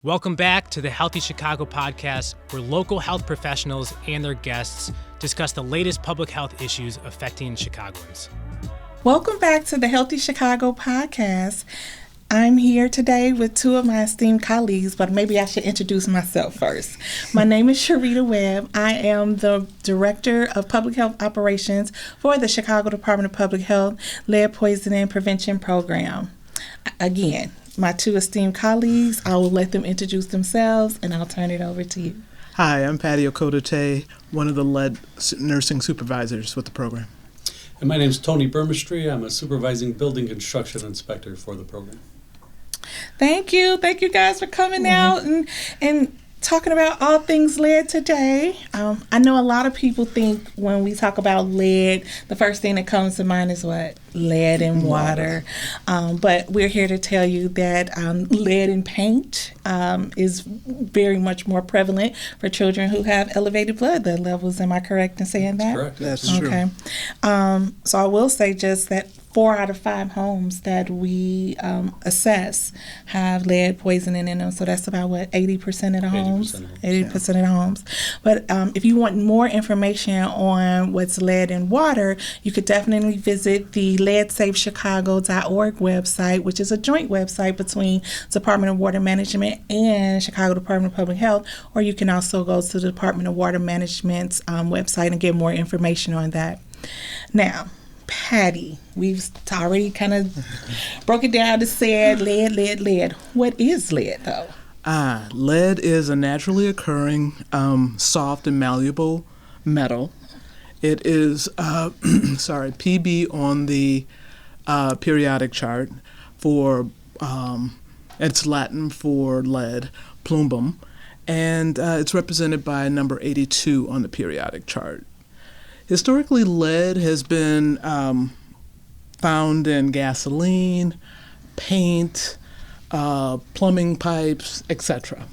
Welcome back to the Healthy Chicago podcast, where local health professionals and their guests discuss the latest public health issues affecting Chicagoans. Welcome back to the Healthy Chicago podcast. I'm here today with two of my esteemed colleagues, but maybe I should introduce myself first. My name is Sharita Webb. I am the Director of Public Health Operations for the Chicago Department of Public Health Lead Poisoning Prevention Program. Again, my two esteemed colleagues, I will let them introduce themselves, and I'll turn it over to you. Hi, I'm Okotete, one of the lead nursing supervisors with the program. And my name is Tony Burmistrz. I'm a supervising building construction inspector for the program. Thank you. Thank you guys for coming out and talking about all things lead today. I know a lot of people think when we talk about lead, the first thing that comes to mind is what? Lead in water. But we're here to tell you that lead in paint is very much more prevalent for children who have elevated blood levels. Am I correct in saying that? Correct. That's true. Okay. So I will say just that 4 out of 5 homes that we assess have lead poisoning in them. So that's about what, 80% of the homes? 80% of the homes. But if you want more information on what's lead in water, you could definitely visit the leadsafechicago.org website, which is a joint website between Department of Water Management and Chicago Department of Public Health. Or you can also go to the Department of Water Management's website and get more information on that. Now, Patty, we've already kind of broke it down to said lead. What is lead, though? Lead is a naturally occurring soft and malleable metal. It is, PB on the periodic chart for, it's Latin for lead, plumbum, and it's represented by number 82 on the periodic chart. Historically, lead has been found in gasoline, paint, plumbing pipes, etc.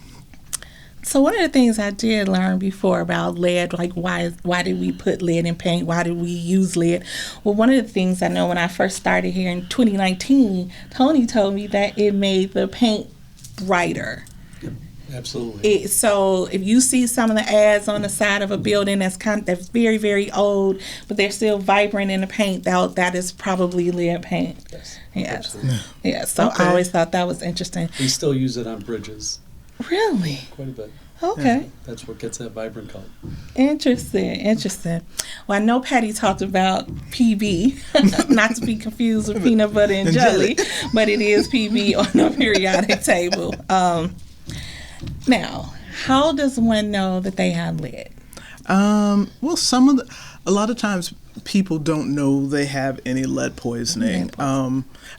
So one of the things I did learn before about lead, like why did we put lead in paint? Why did we use lead? Well, one of the things I know when I first started here in 2019, Tony told me that it made the paint brighter. Absolutely. So if you see some of the ads on the side of a building that's very, very old, but they're still vibrant in the paint, that is probably lead paint. Yes. Yeah. So okay. I always thought that was interesting. We still use it on bridges. Really? Quite a bit. Okay. Yeah, that's what gets that vibrant color. Interesting. Well, I know Patty talked about PB, not to be confused with peanut butter and jelly, but it is PB on the periodic table. Now, how does one know that they have lead? Well, a lot of times people don't know they have any lead poisoning,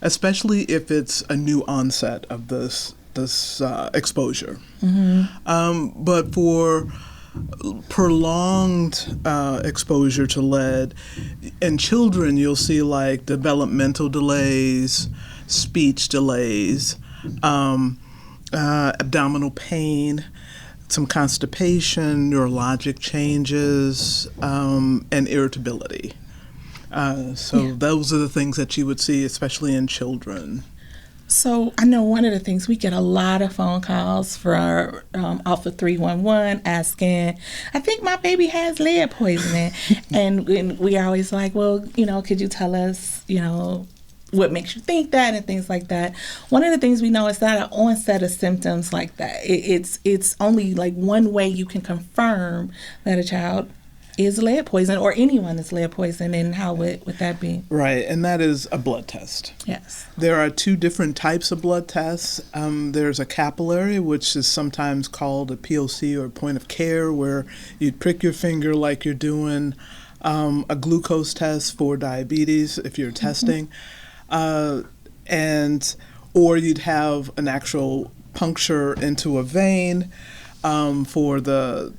especially if it's a new onset of this exposure. Mm-hmm. But for prolonged exposure to lead in children, you'll see like developmental delays, speech delays, abdominal pain, some constipation, neurologic changes, and irritability. Those are the things that you would see, especially in children. So I know one of the things, we get a lot of phone calls for off of 311 asking, I think my baby has lead poisoning. and we are always like, well, could you tell us, what makes you think that and things like that. One of the things we know is not an onset of symptoms like that. It's only like one way you can confirm that a child is lead poisoned or anyone is lead poisoned, and how would that be? Right, and that is a blood test. Yes. There are 2 different types of blood tests. There's a capillary, which is sometimes called a POC or point of care, where you'd prick your finger like you're doing a glucose test for diabetes if you're testing. Or you'd have an actual puncture into a vein for to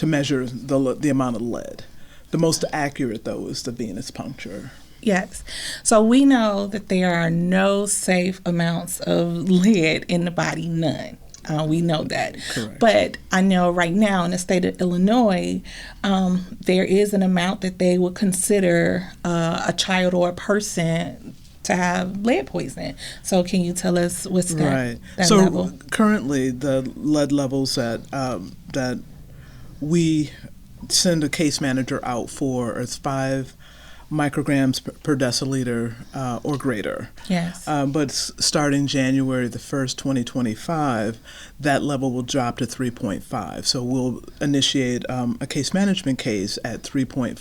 measure the amount of lead. The most accurate, though, is the venous puncture. Yes. So we know that there are no safe amounts of lead in the body, none. We know that. Correct. But I know right now in the state of Illinois, there is an amount that they would consider a child or a person to have lead poisoning. So can you tell us what's that so level? Currently the lead levels that we send a case manager out for is 5 micrograms per deciliter or greater. Yes. But starting January the 1st, 2025, that level will drop to 3.5. So we'll initiate a case management case at 3.5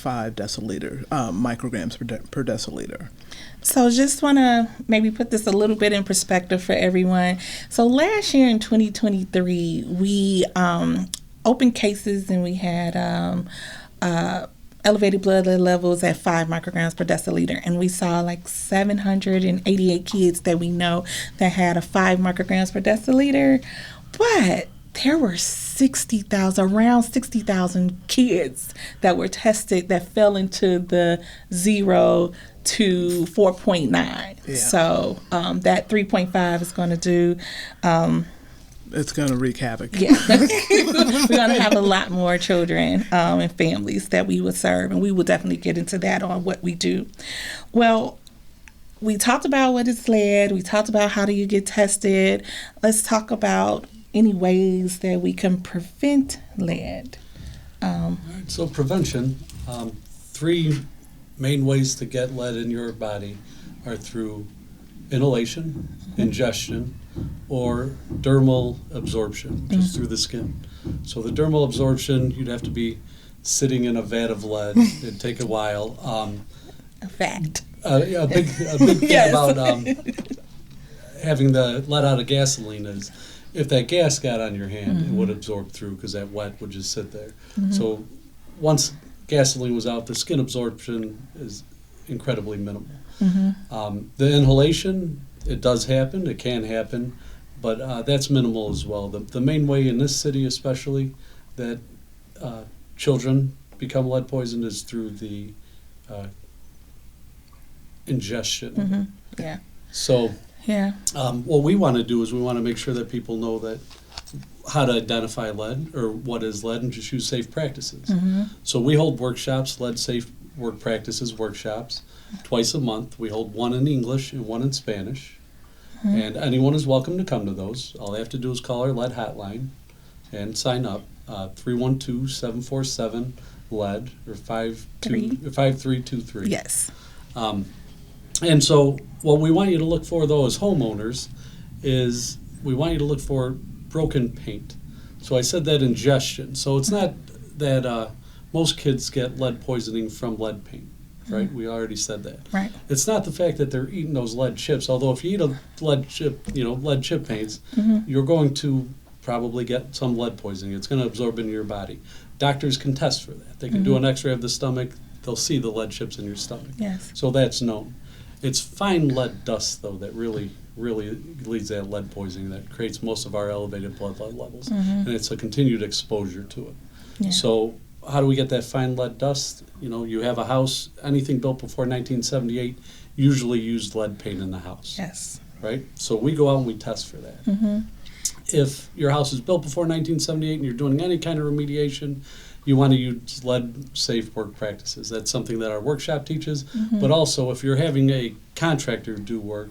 micrograms per deciliter. So just want to maybe put this a little bit in perspective for everyone. So last year in 2023, we opened cases and we had elevated blood lead levels at 5 micrograms per deciliter. And we saw like 788 kids that we know that had a 5 micrograms per deciliter. But there were around 60,000 kids that were tested that fell into the 0 to 4.9. Yeah. So that 3.5 is going to do... it's going to wreak havoc. Yeah. We're going to have a lot more children and families that we would serve, and we will definitely get into that on what we do. Well, we talked about what is lead. We talked about how do you get tested. Let's talk about any ways that we can prevent lead. All right, so prevention, 3 main ways to get lead in your body are through inhalation, ingestion, or dermal absorption, just through the skin. So the dermal absorption, you'd have to be sitting in a vat of lead. It'd take a while. A fact. A big thing Yes. about having the lead out of gasoline is if that gas got on your hand, it would absorb through because that wet would just sit there. So once gasoline was out, the skin absorption is incredibly minimal. The inhalation, it does happen, it can happen, but that's minimal as well. The main way in this city especially that children become lead poisoned is through the ingestion. Yeah. So Yeah. what we want to do is we want to make sure that people know that how to identify lead or what is lead and just use safe practices. So we hold workshops, lead safe work practices workshops, twice a month. We hold one in English and one in Spanish. And anyone is welcome to come to those. All they have to do is call our lead hotline and sign up, 312-747-LEAD or 5323. Yes. And so what we want you to look for, though, as homeowners, is we want you to look for broken paint. So I said that ingestion. So it's not that most kids get lead poisoning from lead paint, right? We already said that. Right. It's not the fact that they're eating those lead chips. Although if you eat a lead chip, lead chip paints, you're going to probably get some lead poisoning. It's going to absorb into your body. Doctors can test for that. They can do an X-ray of the stomach. They'll see the lead chips in your stomach. Yes. So that's known. It's fine lead dust, though, that really leads to that lead poisoning that creates most of our elevated blood lead levels. And it's a continued exposure to it. Yeah. So how do we get that fine lead dust? You have a house, anything built before 1978 usually used lead paint in the house. Yes. Right? So we go out and we test for that. If your house is built before 1978 and you're doing any kind of remediation, you want to use lead-safe work practices. That's something that our workshop teaches. But also, if you're having a contractor do work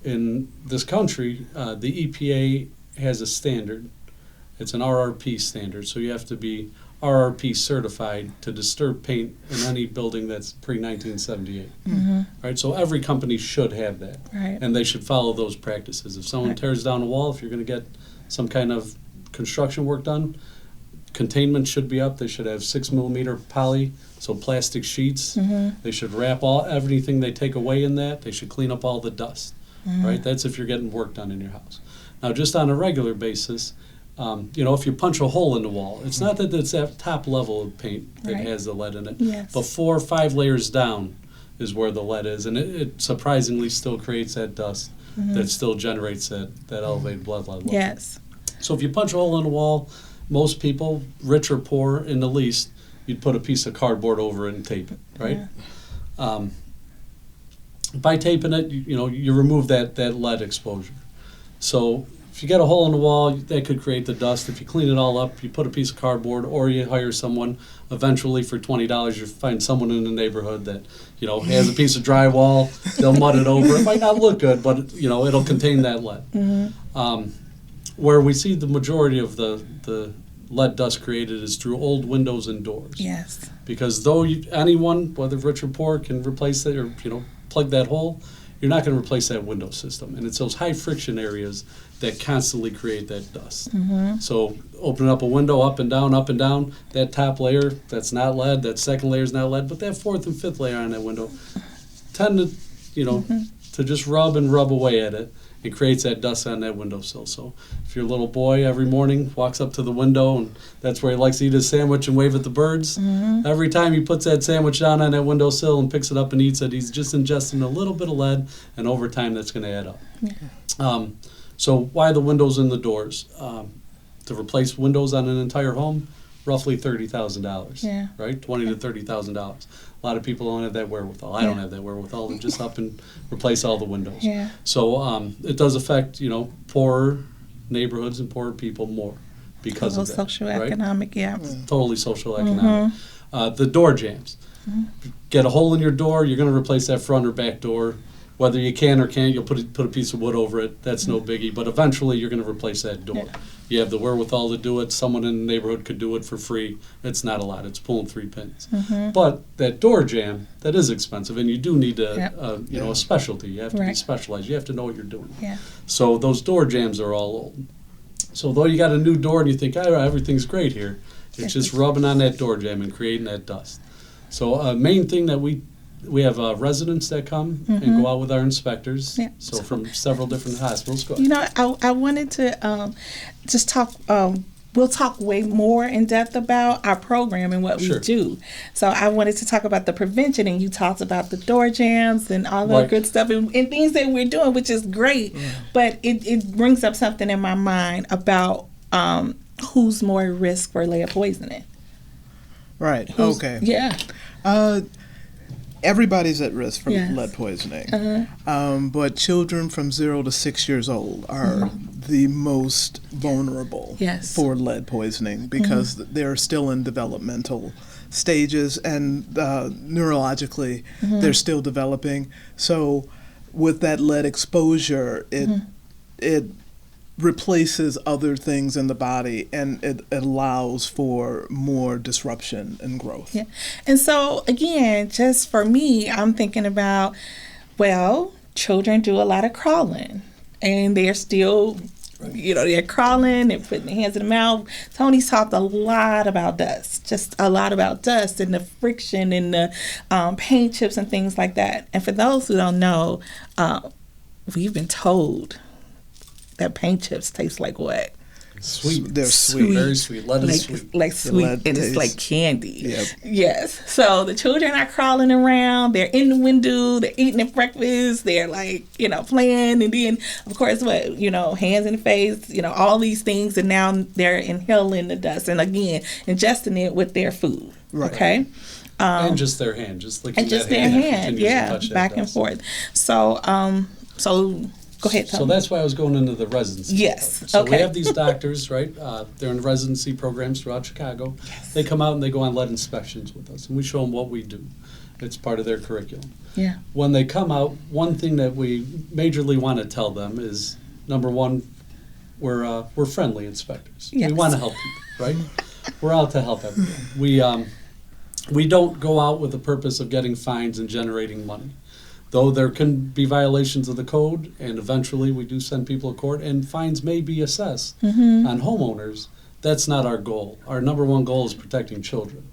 in this country, the EPA has a standard. It's an RRP standard, so you have to be RRP certified to disturb paint in any building that's pre-1978. Right? So every company should have that. Right. And they should follow those practices. If someone tears down a wall, if you're going to get some kind of construction work done, containment should be up. They should have 6mm poly, so plastic sheets. They should wrap everything they take away in that. They should clean up all the dust. Right? That's if you're getting work done in your house. Now, just on a regular basis, if you punch a hole in the wall, it's not that it's that top level of paint that has the lead in it. Yes. But 4 or 5 layers down is where the lead is, and it surprisingly still creates that dust that still generates that elevated blood lead level. Yes. So if you punch a hole in the wall, most people, rich or poor in the least, you'd put a piece of cardboard over it and tape it, right? Yeah. By taping it, you remove that lead exposure. So if you get a hole in the wall, that could create the dust. If you clean it all up, you put a piece of cardboard, or you hire someone. Eventually, for $20, you find someone in the neighborhood that, you know, has a piece of drywall. They'll mud it over. It might not look good, but, you know, it'll contain that lead. Where we see the majority of the lead dust created is through old windows and doors. Yes. Because though anyone, whether rich or poor, can replace it or, you know, plug that hole, you're not going to replace that window system. And it's those high friction areas that constantly create that dust. So open up a window up and down, that top layer, that's not lead, that second layer is not lead, but that fourth and fifth layer on that window tend to, you know, to just rub away at it. It creates that dust on that windowsill. So if your little boy every morning walks up to the window and that's where he likes to eat his sandwich and wave at the birds, every time he puts that sandwich down on that windowsill and picks it up and eats it, he's just ingesting a little bit of lead, and over time that's going to add up. So why the windows and the doors? To replace windows on an entire home, roughly $30,000, right? $20,000 to $30,000. A lot of people don't have that wherewithal. I don't have that wherewithal to just up and replace all the windows. So it does affect, you know, poorer neighborhoods and poorer people more because of that. Socioeconomic, right? Totally socioeconomic. The door jams. Get a hole in your door, you're going to replace that front or back door. Whether you can or can't, you'll put a piece of wood over it. That's no biggie. But eventually, you're going to replace that door. You have the wherewithal to do it. Someone in the neighborhood could do it for free. It's not a lot. It's pulling 3 pins. But that door jam, that is expensive, and you do need a specialty. You have to be specialized. You have to know what you're doing. So those door jams are all old. So though you got a new door and you think, everything's great here, it's just rubbing on that door jam and creating that dust. So main thing that we have residents that come and go out with our inspectors. So from several different hospitals. Go ahead. You know, I wanted to just talk. We'll talk way more in depth about our program and what we do. So I wanted to talk about the prevention, and you talked about the door jams and all that good stuff and things that we're doing, which is great. But it brings up something in my mind about who's more at risk for lead poisoning. Right. Okay. Yeah. Everybody's at risk from lead poisoning, but children from 0 to 6 years old are the most vulnerable for lead poisoning because they're still in developmental stages and neurologically they're still developing. So with that lead exposure, it replaces other things in the body, and it allows for more disruption and growth. And so again, just for me, I'm thinking about, well, children do a lot of crawling, and they're still, you know, they're crawling, they're putting their hands in the mouth. Tony's talked a lot about dust, just a lot about dust and the friction and the paint chips and things like that. And for those who don't know, we've been told that paint chips taste like what? Sweet. They're sweet. Very sweet. Lead is sweet. Like sweet, and it's like candy. Yes. So the children are crawling around. They're in the window. They're eating their breakfast. They're like, you know, playing. And then, of course, what? You know, hands in the face, you know, all these things. And now they're inhaling the dust. And again, ingesting it with their food. Okay? And just their hand. Just licking and just that their hand. Back and forth. So, go ahead, Tony. So that's why I was going into the residency. Yes. So we have these doctors, right? They're in residency programs throughout Chicago. They come out and they go on lead inspections with us, and we show them what we do. It's part of their curriculum. When they come out, one thing that we majorly want to tell them is, number one, we're friendly inspectors. We want to help people, right? We're out to help everyone. We don't go out with the purpose of getting fines and generating money. Though there can be violations of the code, and eventually we do send people to court, and fines may be assessed on homeowners, that's not our goal. Our number one goal is protecting children.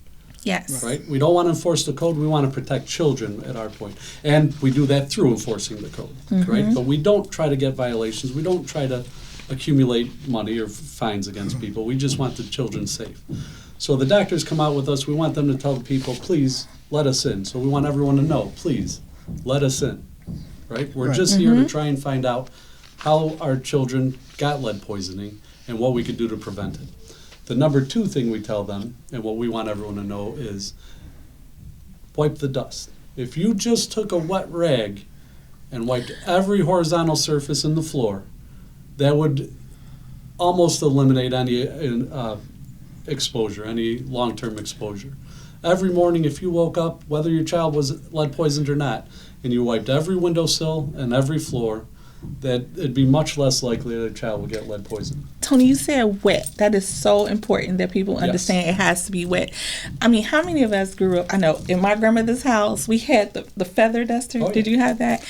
Right? We don't want to enforce the code, we want to protect children at our point. And we do that through enforcing the code, right? But we don't try to get violations, we don't try to accumulate money or fines against people, we just want the children safe. So the doctors come out with us, we want them to tell the people, please, let us in. So we want everyone to know, please, let us in, right? We're just here to try and find out how our children got lead poisoning and what we could do to prevent it. The number two thing we tell them, and what we want everyone to know, is wipe the dust. If you just took a wet rag and wiped every horizontal surface in the floor, that would almost eliminate any exposure, any long-term exposure. Every morning, if you woke up, whether your child was lead poisoned or not, and you wiped every windowsill and every floor, that it'd be much less likely that a child will get lead poisoning. Tony, you said wet. That is so important that people understand it has to be wet. I mean, how many of us grew up? I know in my grandmother's house, we had the feather duster. Oh, yeah. Did you have that?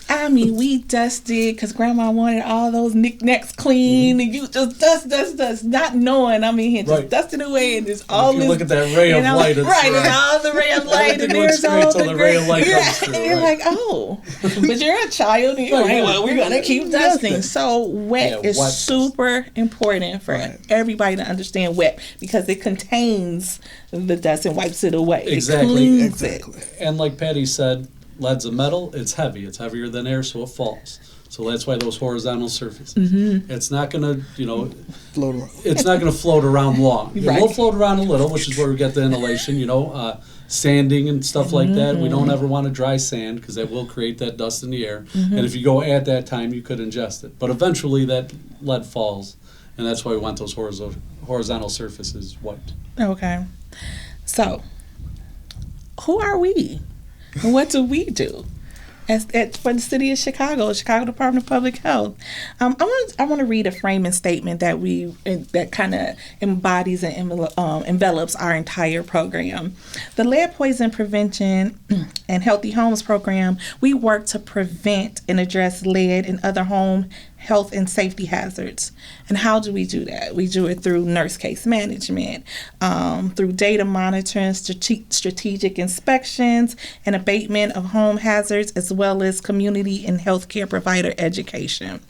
I mean, we dusted because grandma wanted all those knickknacks clean, and you just dust, not knowing. I mean, just dusting away, and just all if you this. Look at that ray of light. And all the ray of light, and there's all the ray of light comes through. And you're like, oh, but you're a child, and you're like, well, we're gonna keep dusting. So wet is super important for everybody to understand wet because it contains the dust and wipes it away. Exactly. It cleans it. And like Patty said, lead's a metal. It's heavy. It's heavier than air, so it falls. So that's why those horizontal surfaces. Mm-hmm. It's not going to, float around. It's not going to float around long. It will float around a little, which is where we get the inhalation. Sanding and stuff like that. We don't ever want to dry sand because that will create that dust in the air. Mm-hmm. And if you go at that time, you could ingest it. But eventually that lead falls, and that's why we want those horizontal surfaces wiped. Okay. So, who are we? And what do we do? For the city of Chicago Department of Public Health. I want to read a framing statement that kind of embodies and envelops our entire program. The Lead Poison Prevention and Healthy Homes program, we work to prevent and address lead and other home health and safety hazards. And how do we do that? We do it through nurse case management, through data monitoring, strategic inspections, and abatement of home hazards, as well as community and healthcare provider education.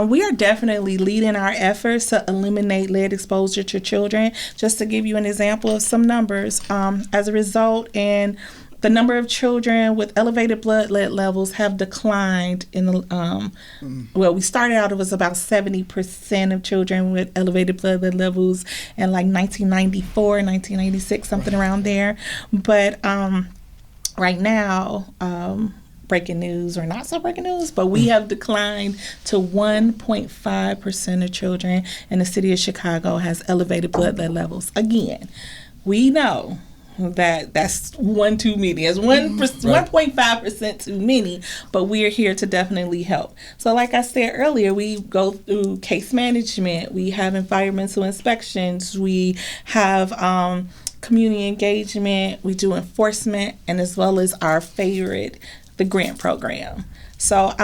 We are definitely leading our efforts to eliminate lead exposure to children. Just to give you an example of some numbers, as a result, the number of children with elevated blood lead levels have declined we started out, it was about 70% of children with elevated blood lead levels in like 1994, 1996, something around there. But right now, breaking news or not so breaking news, but we have declined to 1.5% of children in the city of Chicago has elevated blood lead levels. Again, we know that's one too many. It's 1.5% too many, but we're here to definitely help. So like I said earlier, we go through case management, we have environmental inspections, we have community engagement, we do enforcement, and as well as our favorite, the grant program. So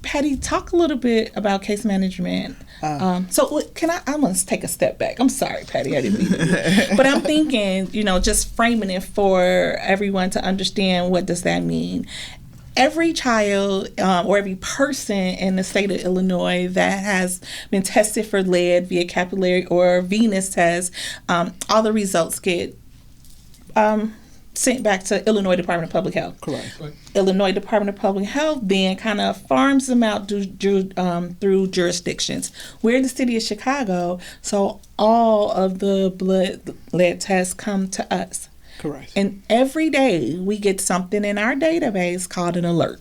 Patty, talk a little bit about case management. I'm going to take a step back. I'm sorry, Patty, I didn't mean to. But I'm thinking, just framing it for everyone to understand what does that mean. Every child or every person in the state of Illinois that has been tested for lead via capillary or venous tests, all the results get sent back to Illinois Department of Public Health. Correct. Right. Illinois Department of Public Health then kind of farms them out through jurisdictions. We're in the city of Chicago, so all of the blood lead tests come to us. Correct. And every day we get something in our database called an alert.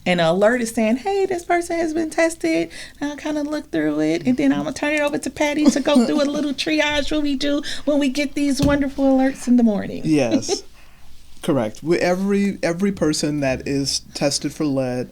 And an alert is saying, hey, this person has been tested. And I'll kind of look through it. And then I'm going to turn it over to Patty to go through a little triage what we do when we get these wonderful alerts in the morning. Yes, correct. Every person that is tested for lead,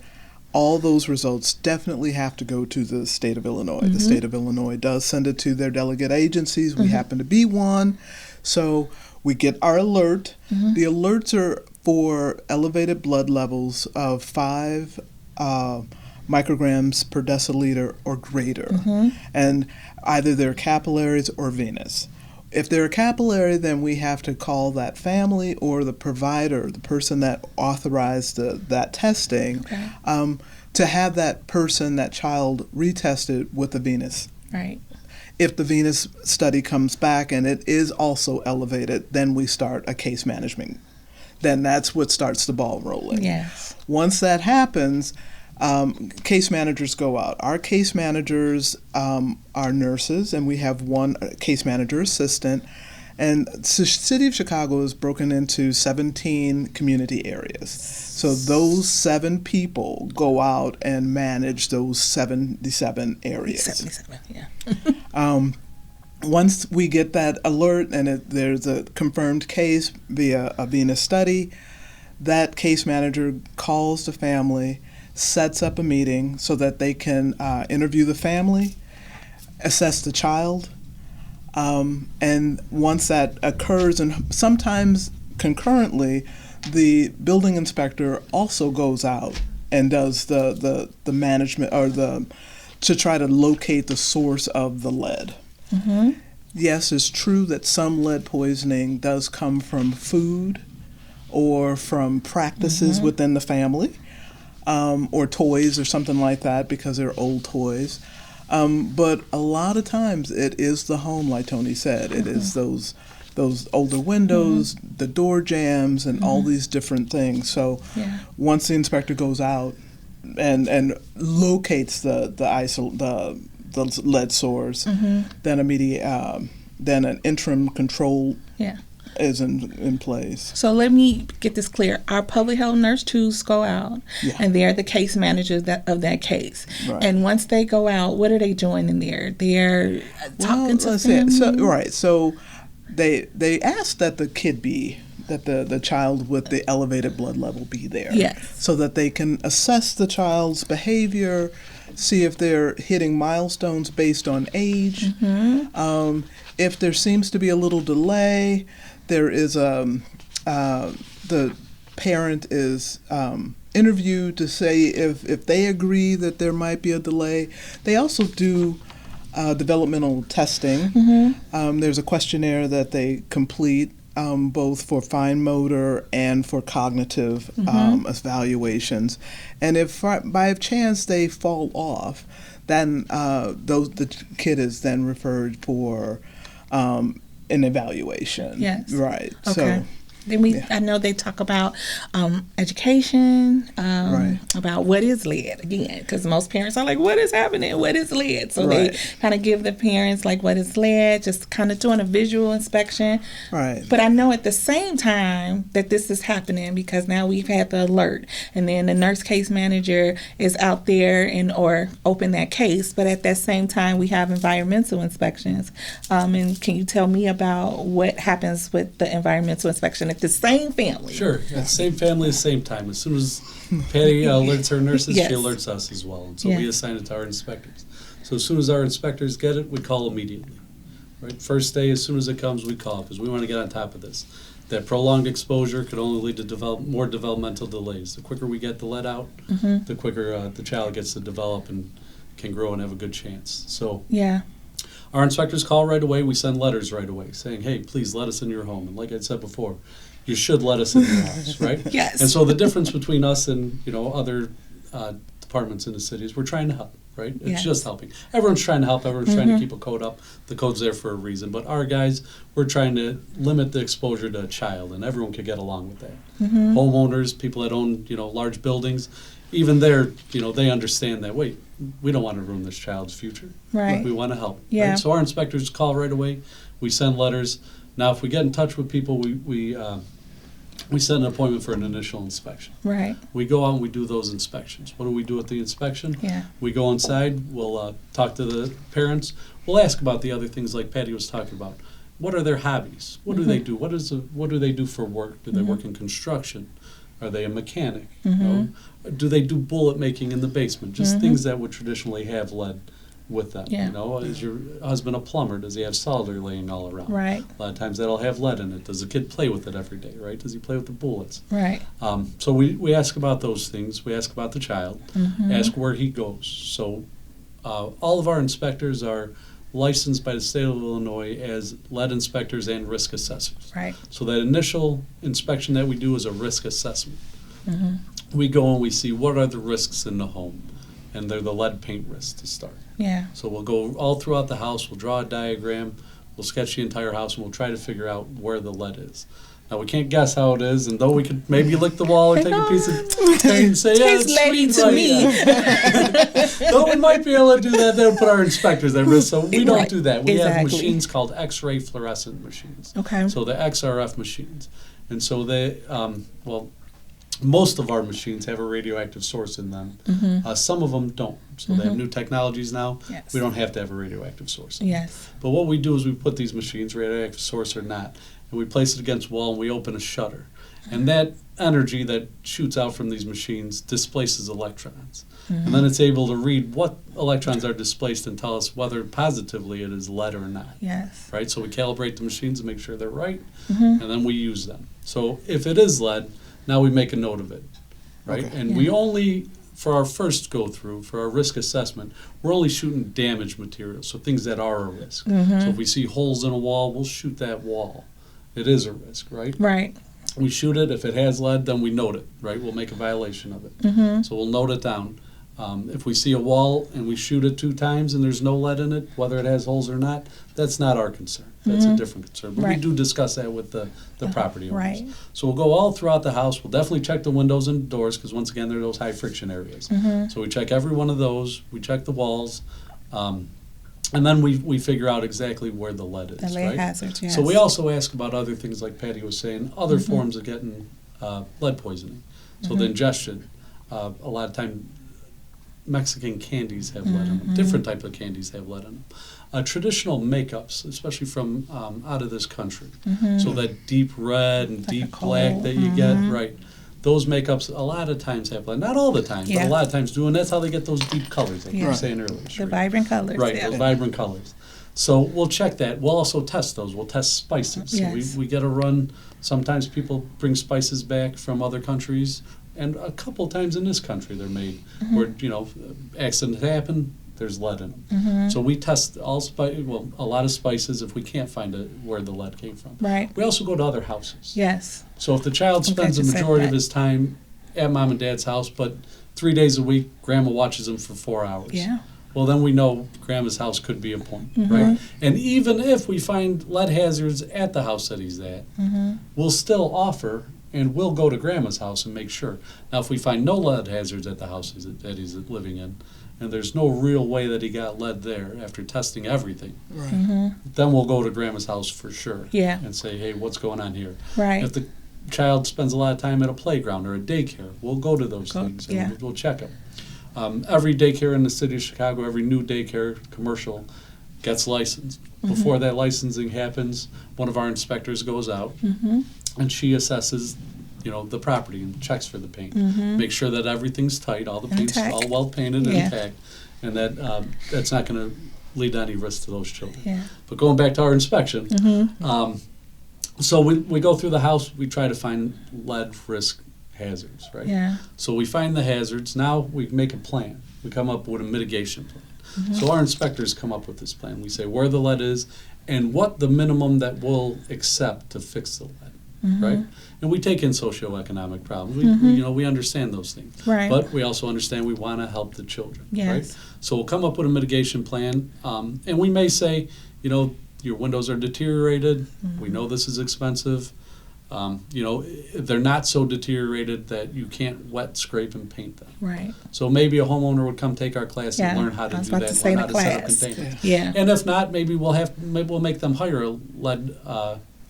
all those results definitely have to go to the state of Illinois. Mm-hmm. The state of Illinois does send it to their delegate agencies. We happen to be one. So we get our alert. Mm-hmm. The alerts are for elevated blood levels of 5 micrograms per deciliter or greater. Mm-hmm. And either they're capillaries or venous. If they're a capillary, then we have to call that family or the provider, the person that authorized that testing, to have that person, that child, retested with the venous. Right. If the venous study comes back and it is also elevated, then we start a case management. Then that's what starts the ball rolling. Yes. Once that happens, case managers go out. Our case managers are nurses, and we have one case manager assistant, And the city of Chicago is broken into 17 community areas. So those 7 people go out and manage those 77 areas. 77, yeah. Once we get that alert and there's a confirmed case via a Venus study, that case manager calls the family, sets up a meeting so that they can interview the family, assess the child, and once that occurs, and sometimes concurrently, the building inspector also goes out and does the management to try to locate the source of the lead. Mm-hmm. Yes, it's true that some lead poisoning does come from food or from practices within the family, or toys or something like that because they're old toys. But a lot of times it is the home, like Tony said. It is those older windows, the door jams, and all these different things. So once the inspector goes out and locates the lead source, then an interim control is in place. So let me get this clear. Our public health nurse twos go out, and they're the case managers of that case. Right. And once they go out, what are they doing in there? They're talking to family? So they ask that the kid the child with the elevated blood level be there. Yes. So that they can assess the child's behavior, see if they're hitting milestones based on age. If there seems to be a little delay, there is the parent is interviewed to say if they agree that there might be a delay. They also do developmental testing. There's a questionnaire that they complete both for fine motor and for cognitive evaluations. And if by chance they fall off, then the kid is then referred for an evaluation. Yes. Right. Okay. So, then I know they talk about education, Right. about what is lead again, because most parents are like, "What is happening? What is lead?" So they kind of give the parents like, "What is lead?" Just kind of doing a visual inspection. Right. But I know at the same time that this is happening because now we've had the alert, and then the nurse case manager is out there or open that case. But at that same time, we have environmental inspections. And can you tell me about what happens with the environmental inspection? The same family. Sure. Yeah, same family, same time. As soon as Patty alerts her nurses, Yes. she alerts us as well. And so Yeah. we assign it to our inspectors. So as soon as our inspectors get it, we call immediately. Right? First day, as soon as it comes, we call because we want to get on top of this. That prolonged exposure could only lead to more developmental delays. The quicker we get the lead out, the quicker the child gets to develop and can grow and have a good chance. So our inspectors call right away. We send letters right away saying, "Hey, please let us in your home." And like I said before, you should let us in your house, right? Yes. And so the difference between us and other departments in the city is we're trying to help, right? It's just helping. Everyone's trying to help. Everyone's trying to keep a code up. The code's there for a reason. But our guys, we're trying to limit the exposure to a child, and everyone could get along with that. Homeowners, people that own large buildings, even there, they understand that. Wait, we don't want to ruin this child's future. Right. We want to help. Yeah. Right? So our inspectors call right away. We send letters. Now, if we get in touch with people, we set an appointment for an initial inspection. Right. We go out and we do those inspections. What do we do at the inspection? Yeah. We go inside. We'll talk to the parents. We'll ask about the other things like Patty was talking about. What are their hobbies? What do they do? What do they do for work? Do they work in construction? Are they a mechanic? Do they do bullet making in the basement? Just things that would traditionally have lead with them. Yeah. Is your husband a plumber? Does he have solder laying all around? Right. A lot of times that'll have lead in it. Does the kid play with it every day, right? Does he play with the bullets? Right. So we ask about those things. We ask about the child, ask where he goes. So all of our inspectors are licensed by the state of Illinois as lead inspectors and risk assessors. Right. So that initial inspection that we do is a risk assessment. We go and we see what are the risks in the home, and they're the lead paint risks to start. Yeah. So we'll go all throughout the house, we'll draw a diagram, we'll sketch the entire house, and we'll try to figure out where the lead is. Now, we can't guess how it is, and though we could maybe lick the wall or take a piece of paint and say, yeah, it's lady sweet, to right? me. Though we might be able to do that, that would put our inspectors at risk, so we don't Right. do that. We have Exactly. machines called X-ray fluorescent machines. Okay. So the XRF machines. And so they, most of our machines have a radioactive source in them. Some of them don't. So they have new technologies now. Yes. We don't have to have a radioactive source. Yes. But what we do is we put these machines, radioactive source or not, and we place it against the wall and we open a shutter. And that energy that shoots out from these machines displaces electrons. And then it's able to read what electrons are displaced and tell us whether positively it is lead or not. Yes. Right? So we calibrate the machines to make sure they're right, and then we use them. So if it is lead, now we make a note of it. Right? Okay. And we only, for our first go through, for our risk assessment, we're only shooting damaged materials, so things that are a risk. So if we see holes in a wall, we'll shoot that wall. It is a risk, right? Right. We shoot it. If it has lead, then we note it, right? We'll make a violation of it. So we'll note it down. If we see a wall and we shoot it 2 times and there's no lead in it, whether it has holes or not, that's not our concern. That's a different concern. But we Right. do discuss that with the property owners. Right. So we'll go all throughout the house. We'll definitely check the windows and doors because, once again, they're those high friction areas. So we check every one of those. We check the walls. And then we figure out exactly where the lead is. The lead right? hazards, yes. So we also ask about other things, like Patty was saying, other forms of getting lead poisoning. So the ingestion, a lot of time Mexican candies have lead in them. Different types of candies have lead in them. Traditional makeups, especially from out of this country. So that deep red and Like a deep coal. black that you get, right? Those makeups a lot of times have lead. Not all the time, but Yeah. a lot of times do, and that's how they get those deep colors, like you were Yeah. saying earlier. The Sharita. vibrant colors. Right, Yeah. those vibrant colors. So we'll check that. We'll also test those. We'll test spices. Yes. So we get a run. Sometimes people bring spices back from other countries, and a couple times in this country they're made where, accidents happen, there's lead in them. So we test a lot of spices if we can't find where the lead came from. Right. We also go to other houses. Yes. So if the child I'm glad spends the you said majority of that. his time at mom and dad's house, but 3 days a week, grandma watches him for 4 hours. Yeah. Well, then we know grandma's house could be a point, right? And even if we find lead hazards at the house that he's at, we'll still offer and we'll go to grandma's house and make sure. Now, if we find no lead hazards at the house that he's living in, and there's no real way that he got lead there after testing everything, then we'll go to grandma's house for sure. Yeah. And say, hey, what's going on here? Right. If the child spends a lot of time at a playground or a daycare, we'll go to those things and yeah. we'll check them. Every daycare in the city of Chicago, every new daycare commercial gets licensed. Before that licensing happens, one of our inspectors goes out and she assesses, the property and checks for the paint. Make sure that everything's tight, all the paint's Intact. all well painted and Yeah. intact, and that that's not going to lead to any risk to those children. Yeah. But going back to our inspection, so we go through the house, we try to find lead risk hazards, right? Yeah. So we find the hazards. Now we make a plan. We come up with a mitigation plan. So our inspectors come up with this plan. We say where the lead is and what the minimum that we'll accept to fix the lead, right? And we take in socioeconomic problems. We understand those things. Right. But we also understand we want to help the children, Yes. right? So we'll come up with a mitigation plan, and we may say, your windows are deteriorated. We know this is expensive. They're not so deteriorated that you can't wet, scrape, and paint them. Right. So maybe a homeowner would come take our class and Yeah, learn how to I was do about that, to say learn how the to set up class. containers. Yeah. And if not, maybe we'll make them hire a lead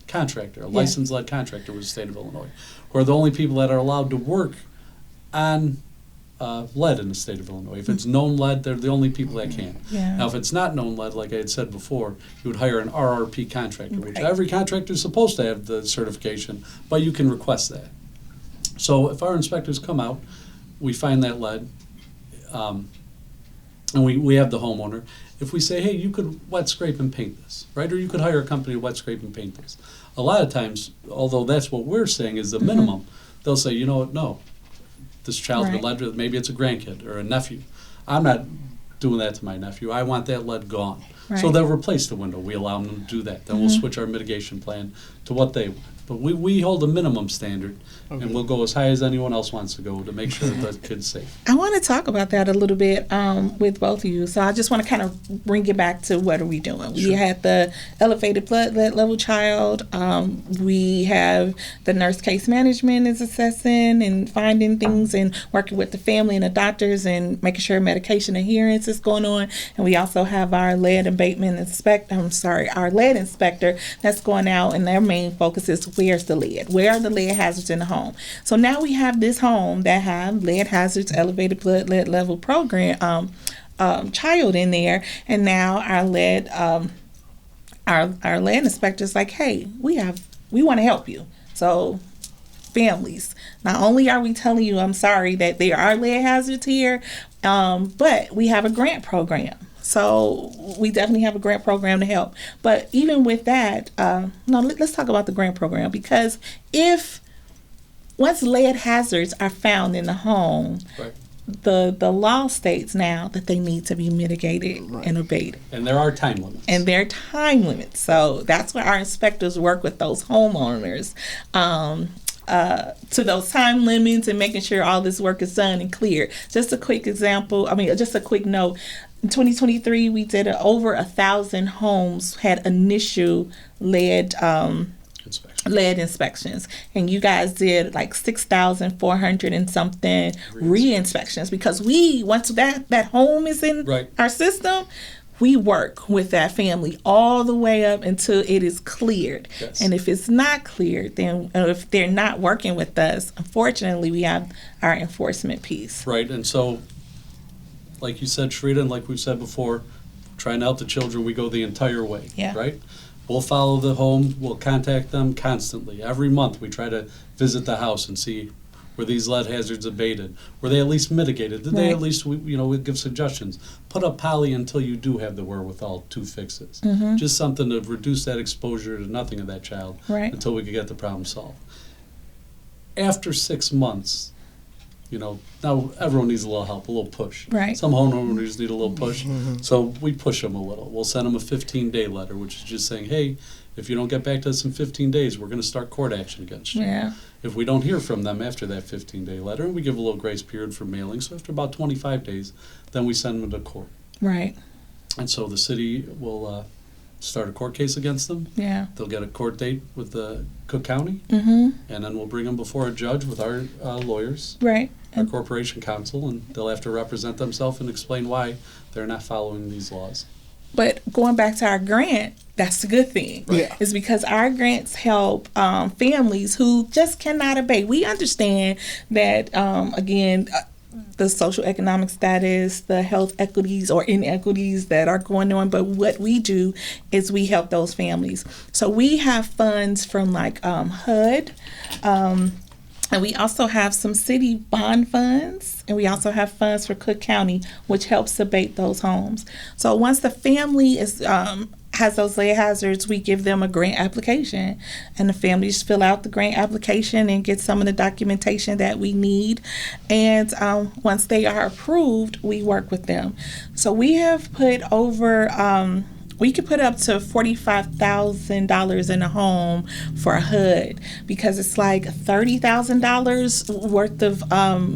contractor, a licensed lead contractor with the state of Illinois, who are the only people that are allowed to work on lead in the state of Illinois. If it's known lead, they're the only people that can. Yeah. Now, if it's not known lead, like I had said before, you would hire an RRP contractor, which Right. every contractor is supposed to have the certification, but you can request that. So if our inspectors come out, we find that lead, and we have the homeowner. If we say, hey, you could wet, scrape, and paint this, right? Or you could hire a company to wet, scrape, and paint this. A lot of times, although that's what we're saying is the minimum, they'll say, you know what, no. This child's been Right. lead, maybe it's a grandkid or a nephew. I'm not doing that to my nephew. I want that lead gone. So Right. they'll replace the window. We allow them to do that. Then we'll switch our mitigation plan to what they want. But we hold a minimum standard, and we'll go as high as anyone else wants to go to make sure that the kid's safe. I want to talk about that a little bit with both of you. So I just want to kind of bring it back to what are we doing. We had the elevated blood level child. We have the nurse case management is assessing and finding things and working with the family and the doctors and making sure medication adherence is going on. And we also have our lead abatement our lead inspector that's going out, and their main focus is where's the lead? Where are the lead hazards in the home? So now we have this home that have lead hazards, elevated blood lead level program child in there, and now our lead inspector's like, hey, we want to help you. So families, not only are we telling you, I'm sorry that there are lead hazards here, but we have a grant program. So we definitely have a grant program to help. But even with that, let's talk about the grant program, because once lead hazards are found in the home, Right. the law states now that they need to be mitigated and abated. And there are time limits. So that's where our inspectors work with those homeowners to those time limits and making sure all this work is done and clear. Just a quick note. In 2023, we did over 1,000 homes had initial lead inspections, and you guys did like 6,400 and something re-inspections, because once that home is in our system, we work with that family all the way up until it is cleared. Yes. And if it's not cleared, then if they're not working with us, unfortunately, we have our enforcement piece. Right, and so, like you said, Sharita, and like we've said before, trying to help the children, we go the entire way, right? We'll follow the home, we'll contact them constantly. Every month we try to visit the house and see, were these lead hazards abated? Were they at least mitigated? Did they at least, we give suggestions. Put up poly until you do have the wherewithal to fix this. Just something to reduce that exposure to nothing of that child until we can get the problem solved. After 6 months, now everyone needs a little help, a little push. Right. Some homeowners need a little push, so we push them a little. We'll send them a 15-day letter, which is just saying, hey, if you don't get back to us in 15 days, we're going to start court action against you. Yeah. If we don't hear from them after that 15-day letter, and we give a little grace period for mailing, so after about 25 days, then we send them to court. Right. And so the city will start a court case against them. Yeah. They'll get a court date with the Cook County, Mm-hmm. and then we'll bring them before a judge with our lawyers, Right. our corporation counsel, and they'll have to represent themselves and explain why they're not following these laws. But going back to our grant, that's the good thing. Yeah. Is because our grants help families who just cannot abate. We understand that, the social economic status, the health equities or inequities that are going on. But what we do is we help those families. So we have funds from like HUD, and we also have some city bond funds, and we also have funds for Cook County, which helps abate those homes. So once the family has those lead hazards, we give them a grant application, and the families fill out the grant application and get some of the documentation that we need. And once they are approved, we work with them. So we have put over we could put up to $45,000 in a home for a HUD, because it's like $30,000 worth of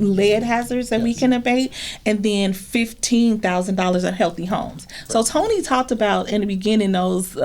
lead hazards that we can abate, and then $15,000 of healthy homes. So Tony talked about in the beginning those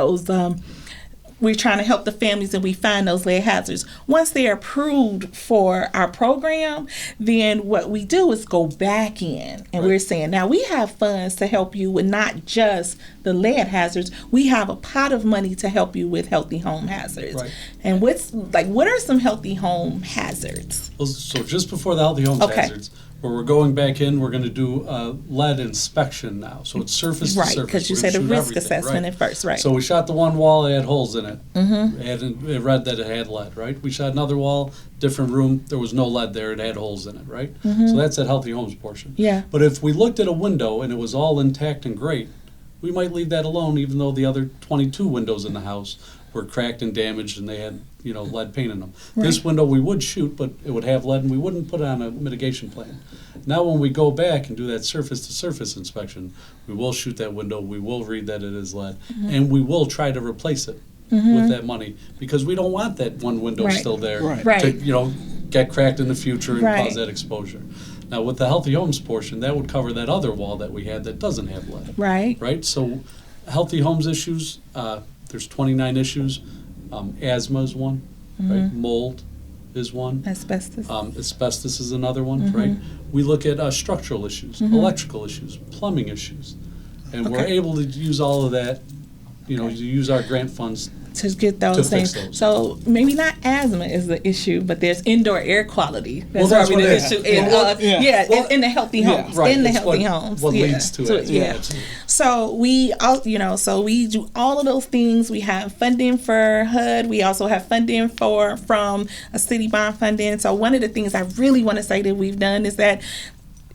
we're trying to help the families and we find those lead hazards. Once they're approved for our program, then what we do is go back in and we're saying, now we have funds to help you with not just the lead hazards. We have a pot of money to help you with healthy home hazards. Right. And what are some healthy home hazards? Well, so just before the healthy home hazards, where we're going back in, we're going to do lead inspection now. So it's surface to surface. Right, because you said a risk assessment at first, right? So we shot the one wall, it had holes in it. It read that it had lead, right? We shot another wall, different room, there was no lead there, it had holes in it, right? So that's that healthy homes portion. Yeah. But if we looked at a window and it was all intact and great, we might leave that alone, even though the other 22 windows in the house were cracked and damaged and they had lead paint in them. Right. This window we would shoot, but it would have lead and we wouldn't put it on a mitigation plan. Now when we go back and do that surface to surface inspection, we will shoot that window, we will read that it is lead, and we will try to replace it with that money, because we don't want that one window Right. still there Right. to get cracked in the future and Right. cause that exposure. Now with the healthy homes portion, that would cover that other wall that we had that doesn't have lead. Right. Right? So healthy homes issues, there's 29 issues. Asthma is one, right? Mold is one. Asbestos. Asbestos is another one, right? We look at structural issues, electrical issues, plumbing issues. And we're Okay. able to use all of that, to use our grant funds. To get those to fix things. those. So maybe not asthma is the issue, but there's indoor air quality. Well, that's probably what the it is. issue. In, Well, in the healthy homes. Right, In the it's healthy homes. what Yeah. leads to So, it. yeah. Absolutely. So we all, so we do all of those things. We have funding for HUD. We also have funding from a city bond funding. So one of the things I really want to say that we've done is that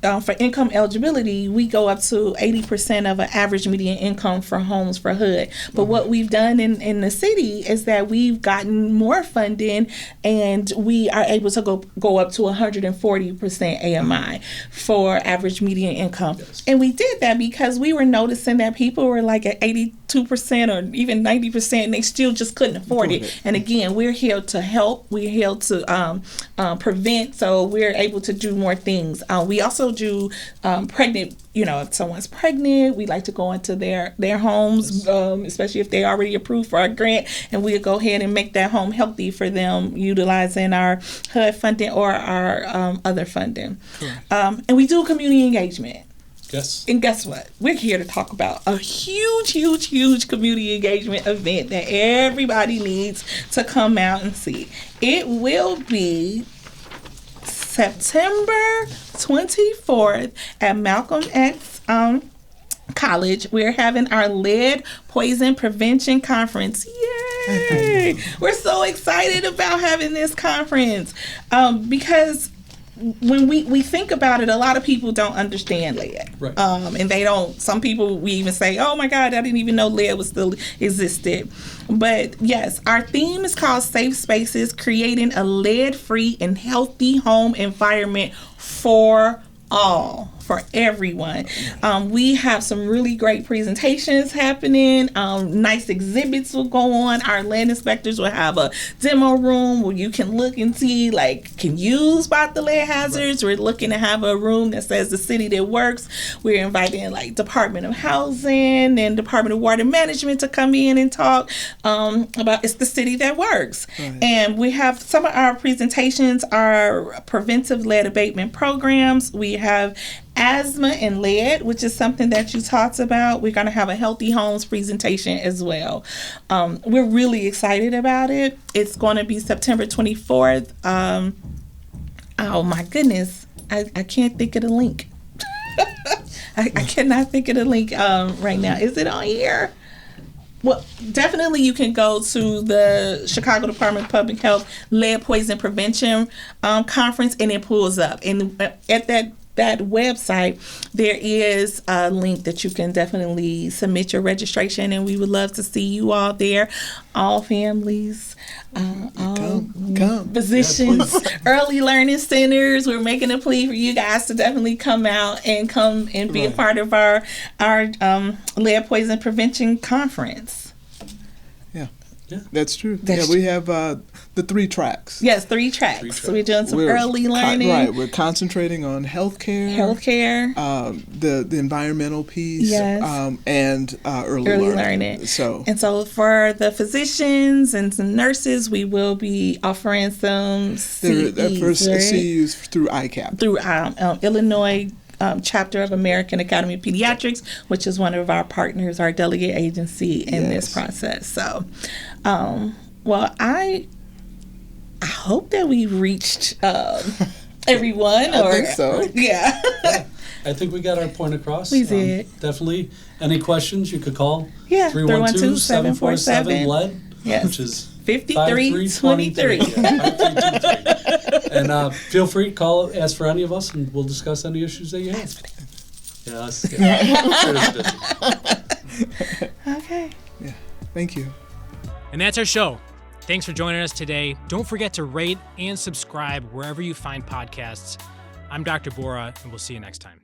for income eligibility, we go up to 80% of an average median income for homes for HUD. But what we've done in the city is that we've gotten more funding, and we are able to go up to 140% AMI for average median income. Yes. And we did that because we were noticing that people were like at 82% or even 90%, and they still just couldn't afford it. And again, we're here to help. We're here to prevent, so we're able to do more things. We also do pregnant, if someone's pregnant, we like to go into their homes, especially if they already approved for our grant, and we'll go ahead and make that home healthy for them utilizing our HUD funding or our other funding. And we do community engagement. Yes. And guess what? We're here to talk about a huge, huge, huge community engagement event that everybody needs to come out and see. It will be September 24th at Malcolm X College. We're having our lead poison prevention conference. Yay! We're so excited about having this conference because when we think about it, a lot of people don't understand lead. Right. And they don't, some people, we even say, oh my God, I didn't even know lead was still existed. But yes, our theme is called Safe Spaces, creating a lead-free and healthy home environment for all, for everyone. We have some really great presentations happening. Nice exhibits will go on. Our land inspectors will have a demo room where you can look and see, can you spot the lead hazards? Right. We're looking to have a room that says the city that works. We're inviting Department of Housing and Department of Water Management to come in and talk about it's the city that works. Right. And we have some of our presentations are preventive lead abatement programs. We have asthma and lead, which is something that you talked about. We're going to have a healthy homes presentation as well. We're really excited about it. It's going to be September 24th. Oh my goodness. I can't think of the link. I cannot think of the link right now. Is it on here? Well, definitely you can go to the Chicago Department of Public Health Lead Poison Prevention Conference, and it pulls up. And at that website, there is a link that you can definitely submit your registration, and we would love to see you all there. All families, all physicians, early learning centers. We're making a plea for you guys to definitely come out and be a part of our lead poison prevention conference. Yeah, that's true. That's we have the 3 tracks. Yes, 3 tracks. So we're doing some early learning. Right, we're concentrating on healthcare, the environmental piece, yes. And early learning. So for the physicians and some nurses, we will be offering some CEs through ICAP. Through Illinois chapter of American Academy of Pediatrics, which is one of our partners, our delegate agency in this process. So, I hope that we reached everyone. I think so. Yeah. I think we got our point across. We did. Definitely. Any questions, you could call 312-747-LED, which is 5323. And feel free to call, ask for any of us, and we'll discuss any issues that you have. Okay. Yeah. Thank you. And that's our show. Thanks for joining us today. Don't forget to rate and subscribe wherever you find podcasts. I'm Dr. Bora, and we'll see you next time.